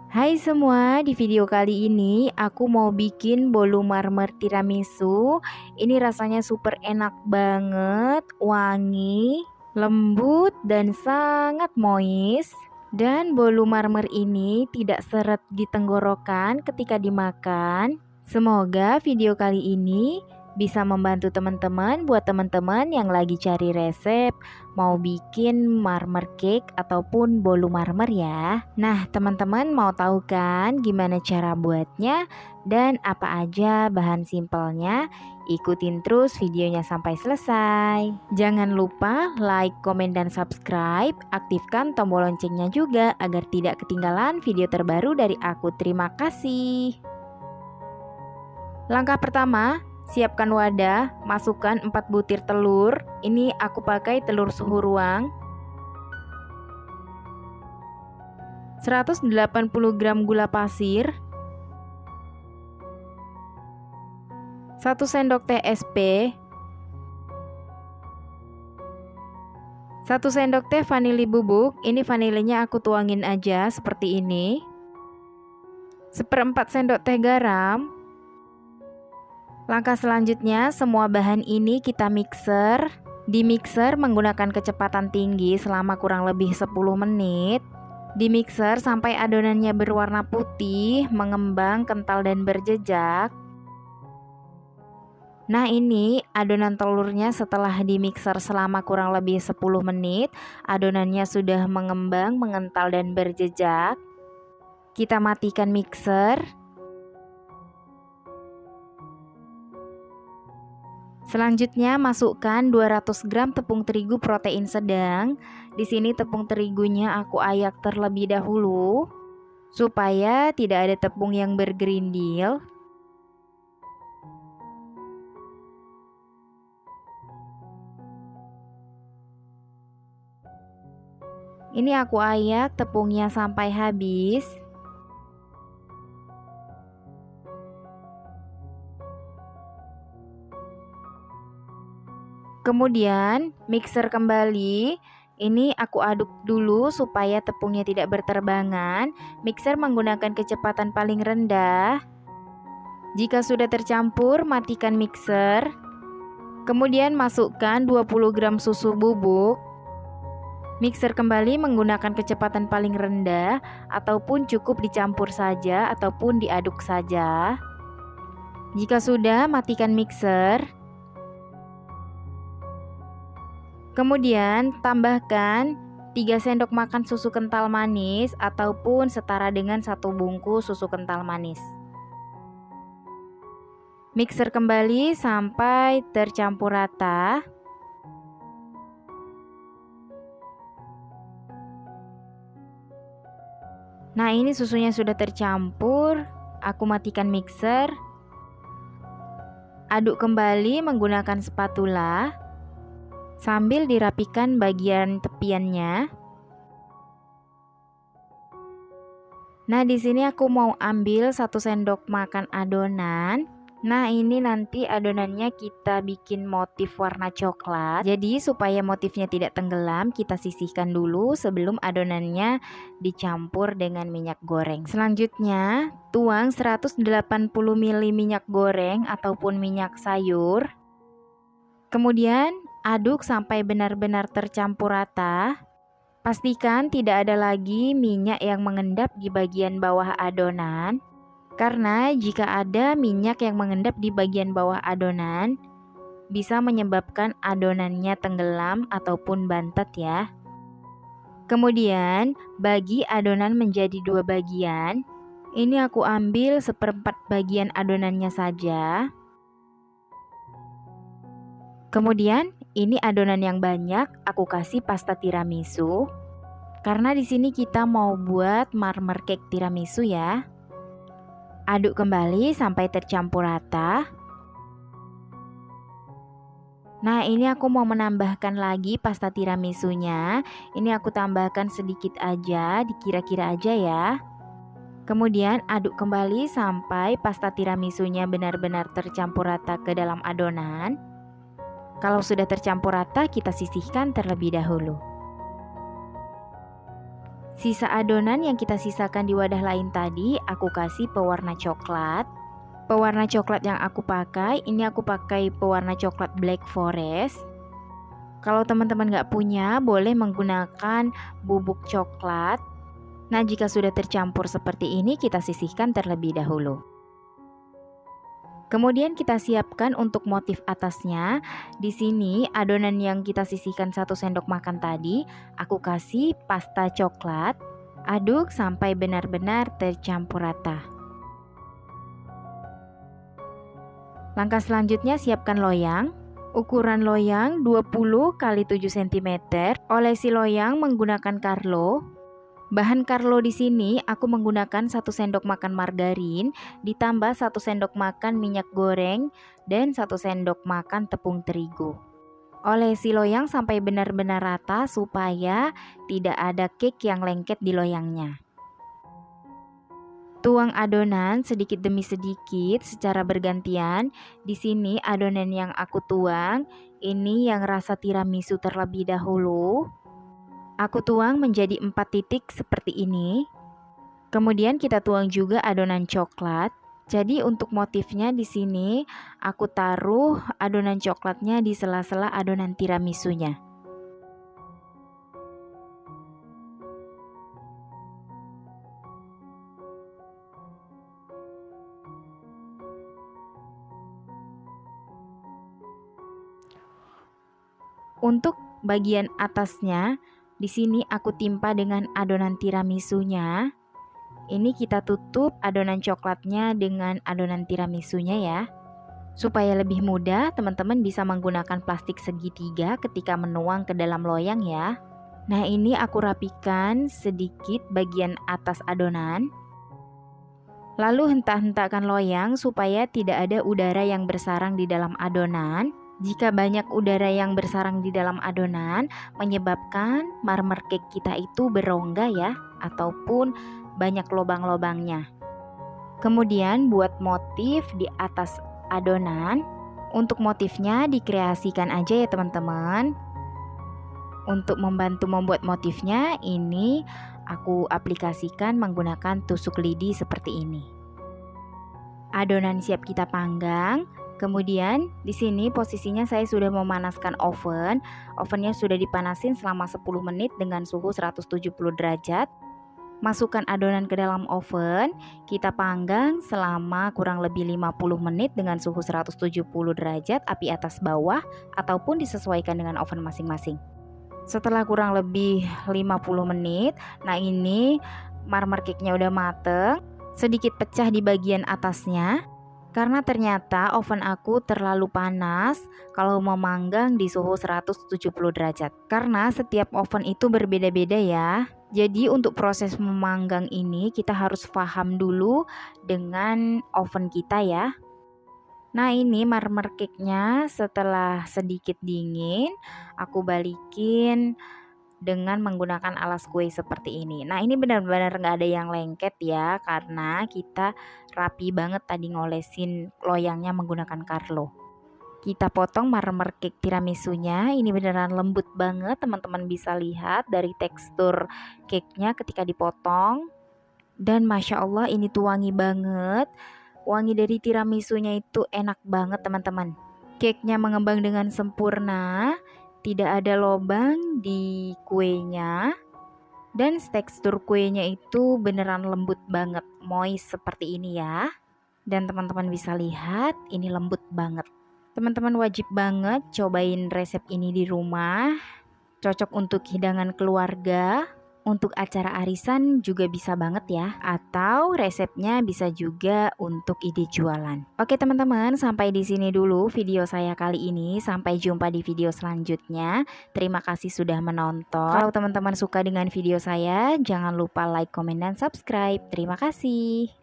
Hai semua, di video kali ini aku mau bikin bolu marmer tiramisu. Ini rasanya super enak banget, wangi, lembut, dan sangat moist. Dan bolu marmer ini tidak seret di tenggorokan ketika dimakan. Semoga video kali ini bisa membantu teman-teman buat teman-teman yang lagi cari resep mau bikin marmer cake ataupun bolu marmer ya. Nah, teman-teman mau tahu kan gimana cara buatnya dan apa aja bahan simpelnya? Ikutin terus videonya sampai selesai. Jangan lupa like, komen, dan subscribe. Aktifkan tombol loncengnya juga agar tidak ketinggalan video terbaru dari aku. Terima kasih. Langkah pertama, siapkan wadah, masukkan 4 butir telur. Ini aku pakai telur suhu ruang. 180 gram gula pasir. 1 sendok teh SP. 1 sendok teh vanili bubuk. Ini vanilenya aku tuangin aja seperti ini. 1/4 sendok teh garam. Langkah selanjutnya, semua bahan ini kita mixer. Di mixer menggunakan kecepatan tinggi selama kurang lebih 10 menit. Di mixer sampai adonannya berwarna putih, mengembang, kental, dan berjejak. Nah, ini adonan telurnya setelah di mixer selama kurang lebih 10 menit. Adonannya sudah mengembang, mengental, dan berjejak. Kita matikan mixer. Selanjutnya masukkan 200 gram tepung terigu protein sedang. Di sini tepung terigunya aku ayak terlebih dahulu supaya tidak ada tepung yang bergerindil. Ini aku ayak tepungnya sampai habis. Kemudian mixer kembali. Ini aku aduk dulu supaya tepungnya tidak berterbangan. Mixer menggunakan kecepatan paling rendah. Jika sudah tercampur, matikan mixer. Kemudian masukkan 20 gram susu bubuk. Mixer kembali menggunakan kecepatan paling rendah ataupun cukup dicampur saja ataupun diaduk saja. Jika sudah, matikan mixer. Kemudian tambahkan 3 sendok makan susu kental manis ataupun setara dengan 1 bungkus susu kental manis. Mixer kembali sampai tercampur rata. Nah, ini susunya sudah tercampur. Aku matikan mixer. Aduk kembali menggunakan spatula sambil dirapikan bagian tepiannya. Nah, di sini aku mau ambil 1 sendok makan adonan. Nah, ini nanti adonannya kita bikin motif warna coklat. Jadi supaya motifnya tidak tenggelam, kita sisihkan dulu sebelum adonannya dicampur dengan minyak goreng. Selanjutnya, tuang 180 ml minyak goreng ataupun minyak sayur. Kemudian aduk sampai benar-benar tercampur rata. Pastikan tidak ada lagi minyak yang mengendap di bagian bawah adonan. Karena jika ada minyak yang mengendap di bagian bawah adonan, bisa menyebabkan adonannya tenggelam ataupun bantet ya. Kemudian bagi adonan menjadi 2 bagian. Ini aku ambil 1/4 bagian adonannya saja. Kemudian ini adonan yang banyak aku kasih pasta tiramisu. Karena di sini kita mau buat marmer cake tiramisu ya. Aduk kembali sampai tercampur rata. Nah, ini aku mau menambahkan lagi pasta tiramisunya. Ini aku tambahkan sedikit aja, dikira-kira aja ya. Kemudian aduk kembali sampai pasta tiramisunya benar-benar tercampur rata ke dalam adonan. Kalau sudah tercampur rata, kita sisihkan terlebih dahulu. Sisa adonan yang kita sisakan di wadah lain tadi aku kasih pewarna coklat. Pewarna coklat yang aku pakai, ini aku pakai pewarna coklat Black Forest. Kalau teman-teman nggak punya, boleh menggunakan bubuk coklat. Nah, jika sudah tercampur seperti ini, kita sisihkan terlebih dahulu. Kemudian kita siapkan untuk motif atasnya. Di sini adonan yang kita sisihkan 1 sendok makan tadi, aku kasih pasta coklat. Aduk sampai benar-benar tercampur rata. Langkah selanjutnya siapkan loyang. Ukuran loyang 20 x 7 cm. Olesi loyang menggunakan Carlo. Bahan Carlo di sini aku menggunakan 1 sendok makan margarin ditambah 1 sendok makan minyak goreng dan 1 sendok makan tepung terigu. Olesi loyang sampai benar-benar rata supaya tidak ada cake yang lengket di loyangnya. Tuang adonan sedikit demi sedikit secara bergantian. Di sini adonan yang aku tuang ini yang rasa tiramisu terlebih dahulu. Aku tuang menjadi 4 titik seperti ini. Kemudian kita tuang juga adonan coklat. Jadi untuk motifnya di sini aku taruh adonan coklatnya di sela-sela adonan tiramisunya. Untuk bagian atasnya di sini aku timpa dengan adonan tiramisunya. Ini kita tutup adonan coklatnya dengan adonan tiramisunya ya. Supaya lebih mudah, teman-teman bisa menggunakan plastik segitiga ketika menuang ke dalam loyang ya. Nah, ini aku rapikan sedikit bagian atas adonan. Lalu hentak-hentakkan loyang supaya tidak ada udara yang bersarang di dalam adonan. Jika banyak udara yang bersarang di dalam adonan, menyebabkan marmer cake kita itu berongga ya, ataupun banyak lubang-lubangnya. Kemudian buat motif di atas adonan. Untuk motifnya dikreasikan aja ya teman-teman. Untuk membantu membuat motifnya, ini aku aplikasikan menggunakan tusuk lidi seperti ini. Adonan siap kita panggang. Kemudian di sini posisinya saya sudah memanaskan oven. Ovennya sudah dipanasin selama 10 menit dengan suhu 170 derajat. Masukkan adonan ke dalam oven. Kita panggang selama kurang lebih 50 menit dengan suhu 170 derajat, api atas bawah ataupun disesuaikan dengan oven masing-masing. Setelah kurang lebih 50 menit, nah ini marmer cake-nya udah mateng. Sedikit pecah di bagian atasnya. Karena ternyata oven aku terlalu panas kalau memanggang di suhu 170 derajat. Karena setiap oven itu berbeda-beda ya. Jadi untuk proses memanggang ini kita harus paham dulu dengan oven kita ya. Nah ini marmer cake-nya setelah sedikit dingin, aku balikin dengan menggunakan alas kue seperti ini. Nah ini benar-benar nggak ada yang lengket ya, karena kita rapi banget tadi ngolesin loyangnya menggunakan Carlo. Kita potong marmer cake tiramisunya, ini beneran lembut banget, teman-teman bisa lihat dari tekstur cake-nya ketika dipotong. Dan Masya Allah ini tuh wangi banget, wangi dari tiramisunya itu enak banget teman-teman. Cake-nya mengembang dengan sempurna. Tidak ada lubang di kuenya. Dan tekstur kuenya itu beneran lembut banget, moist seperti ini ya. Dan teman-teman bisa lihat ini lembut banget. Teman-teman wajib banget cobain resep ini di rumah. Cocok untuk hidangan keluarga. Untuk acara arisan juga bisa banget ya. Atau resepnya bisa juga untuk ide jualan. Oke teman-teman, sampai di sini dulu video saya kali ini. Sampai jumpa di video selanjutnya. Terima kasih sudah menonton. Kalau teman-teman suka dengan video saya, jangan lupa like, komen, dan subscribe. Terima kasih.